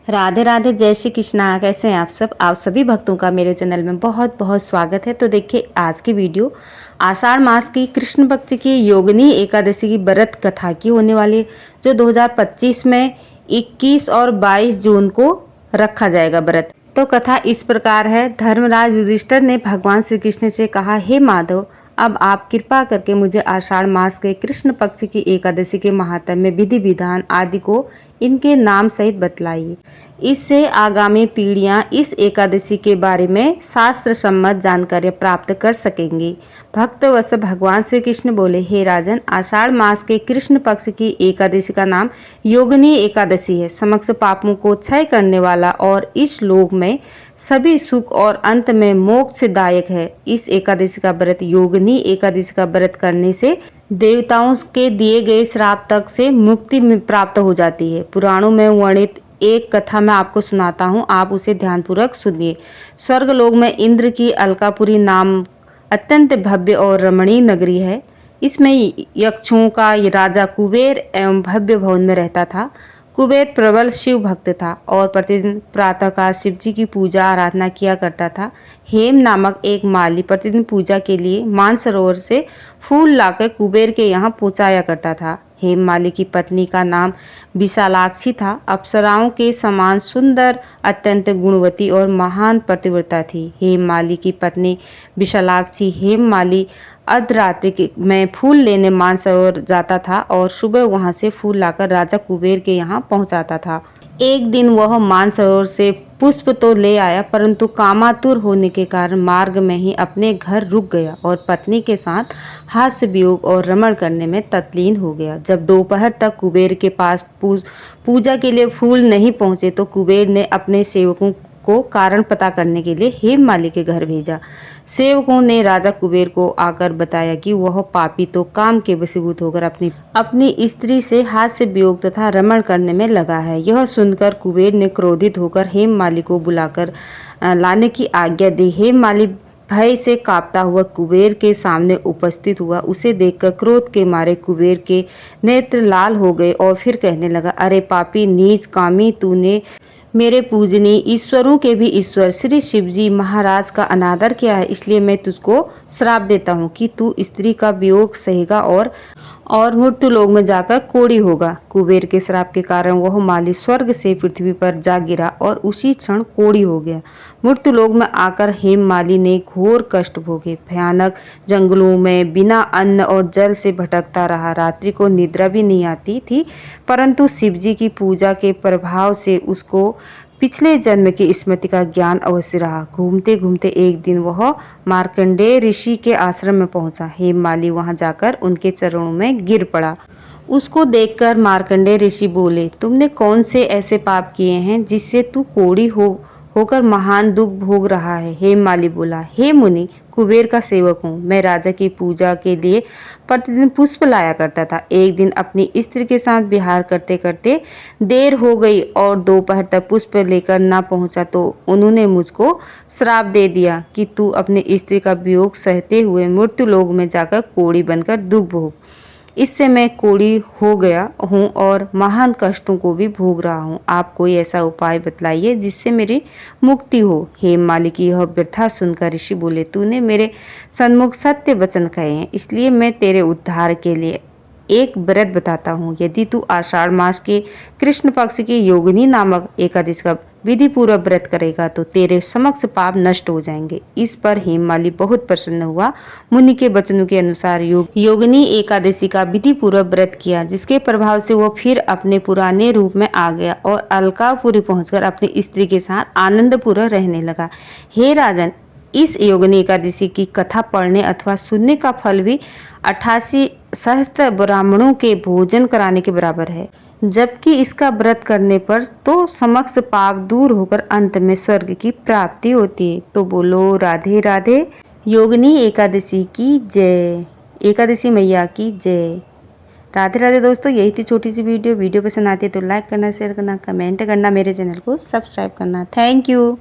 राधे राधे, जय श्री कृष्णा। कैसे हैं आप सभी भक्तों का मेरे चैनल में बहुत बहुत स्वागत है। तो देखिए आज की वीडियो आषाढ़ मास की कृष्ण पक्ष की योगिनी एकादशी की व्रत कथा की होने वाली है, जो 2025 में 21 और 22 जून को रखा जाएगा व्रत। तो कथा इस प्रकार है। धर्मराज युधिष्ठिर ने भगवान श्री कृष्ण से कहा, हे माधव, अब आप कृपा करके मुझे आषाढ़ मास के कृष्ण पक्ष की एकादशी के महात्म्य, विधि विधान आदि को इनके नाम सहित बतलाइए। इससे आगामी पीढ़ियां इस एकादशी के बारे में शास्त्र सम्मत जानकारी प्राप्त कर सकेंगी। भक्तवत्स भगवान श्री कृष्ण बोले, हे राजन, आषाढ़ मास के कृष्ण पक्ष की एकादशी का नाम योगिनी एकादशी है। समस्त पापों को क्षय करने वाला और इस लोक में सभी सुख और अंत में मोक्षदायक है। इस एकादशी का व्रत, योगिनी एकादशी का व्रत करने से देवताओं के दिए गए श्राप तक से मुक्ति प्राप्त हो जाती है। पुराणों में वर्णित एक कथा मैं आपको सुनाता हूँ, आप उसे ध्यानपूर्वक सुनिए। स्वर्गलोक में इंद्र की अलकापुरी नाम अत्यंत भव्य और रमणीय नगरी है। इसमें यक्षों का राजा कुबेर एवं भव्य भवन में रहता था। कुबेर प्रबल शिव भक्त था और प्रतिदिन प्रातःकाल शिव जी की पूजा आराधना किया करता था। हेम नामक एक माली प्रतिदिन पूजा के लिए मानसरोवर से फूल लाकर कुबेर के यहाँ पहुँचाया करता था। हेम माली की पत्नी का नाम विशालाक्षी था। अप्सराओं के समान सुंदर, अत्यंत गुणवती और महान पतिव्रता थी। हेम माली की पत्नी विशालाक्षी हेम माली अर्धरात्रि में फूल लेने मानसरोवर जाता था और सुबह वहां से फूल लाकर राजा कुबेर के यहाँ पहुंचाता था। एक दिन वह मानसरोवर से पुष्प तो ले आया, परंतु कामातुर होने के कारण मार्ग में ही अपने घर रुक गया और पत्नी के साथ हास्य वियोग और रमण करने में तल्लीन हो गया। जब दोपहर तक कुबेर के पास पूजा के लिए फूल नहीं पहुंचे तो कुबेर ने अपने सेवकों को कारण पता करने के लिए हेम माली के घर भेजा। सेवकों ने राजा कुबेर को आकर बताया कि वह पापी तो काम के वशीभूत होकर अपनी स्त्री से हास्य वियोग तथा रमण करने में लगा है। यह सुनकर कुबेर ने क्रोधित होकर हेम माली को बुलाकर लाने की आज्ञा दी। हेम माली भय से कांपता हुआ कुबेर के सामने उपस्थित हुआ। उसे देखकर क्रोध के मारे कुबेर के नेत्र लाल हो गए और फिर कहने लगा, अरे पापी नीच कामी, तूने मेरे पूजनीय ईश्वरों के भी ईश्वर श्री शिवजी महाराज का अनादर किया है। इसलिए मैं तुझको श्राप देता हूँ कि तू स्त्री का वियोग सहेगा और मृत्यु लोक में जाकर कोढ़ी होगा। कुबेर के श्राप के कारण वह माली स्वर्ग से पृथ्वी पर जा गिरा और उसी क्षण कोढ़ी हो गया। मृत्यु लोक में आकर हेम माली ने घोर कष्ट भोगे। भयानक जंगलों में बिना अन्न और जल से भटकता रहा। रात्रि को निद्रा भी नहीं आती थी, परंतु शिवजी की पूजा के प्रभाव से उसको पिछले जन्म की स्मृति का ज्ञान अवश्य रहा। घूमते घूमते एक दिन वह मार्कंडेय ऋषि के आश्रम में पहुंचा। हेम माली वहां जाकर उनके चरणों में गिर पड़ा। उसको देखकर मार्कंडेय ऋषि बोले, तुमने कौन से ऐसे पाप किए हैं जिससे तू कोढ़ी होकर महान दुख भोग रहा है? हेम माली बोला, हे मुनि, कुबेर का सेवक हूँ। मैं राजा की पूजा के लिए प्रतिदिन पुष्प लाया करता था। एक दिन अपनी स्त्री के साथ विहार करते करते देर हो गई और दोपहर तक पुष्प लेकर ना पहुंचा तो उन्होंने मुझको श्राप दे दिया कि तू अपनी स्त्री का वियोग सहते हुए मृत्यु लोक में जाकर कोढ़ी बनकर दुख भोग। इससे मैं कोढ़ी हो गया हूँ और महान कष्टों को भी भोग रहा हूँ। आप कोई ऐसा उपाय बतलाइए जिससे मेरी मुक्ति हो। हेम माली की यह व्यथा सुनकर ऋषि बोले, तूने मेरे सन्मुख सत्य वचन कहे हैं, इसलिए मैं तेरे उद्धार के लिए एक व्रत बताता हूँ। यदि तू आषाढ़ मास के कृष्ण पक्ष की योगिनी नामक एकादशी का विधि पूर्वक व्रत करेगा तो तेरे समक्ष पाप नष्ट हो जाएंगे। इस पर हेममाली बहुत प्रसन्न हुआ। मुनि के वचनों के अनुसार योगिनी एकादशी का विधि पूर्वक व्रत किया, जिसके प्रभाव से वो फिर अपने पुराने रूप में आ गया और अलकापुरी पहुंचकर अपनी स्त्री के साथ आनंदपूर्वक रहने लगा। हे राजन, इस योगिनी एकादशी की कथा पढ़ने अथवा सुनने का फल भी 88 सहस्त्र ब्राह्मणों के भोजन कराने के बराबर है, जबकि इसका व्रत करने पर तो समस्त पाप दूर होकर अंत में स्वर्ग की प्राप्ति होती है। तो बोलो राधे राधे, योगिनी एकादशी की जय, एकादशी मैया की जय। राधे राधे दोस्तों, यही थी छोटी सी वीडियो पसंद आती है तो लाइक करना, शेयर करना, कमेंट करना, मेरे चैनल को सब्सक्राइब करना। Thank you.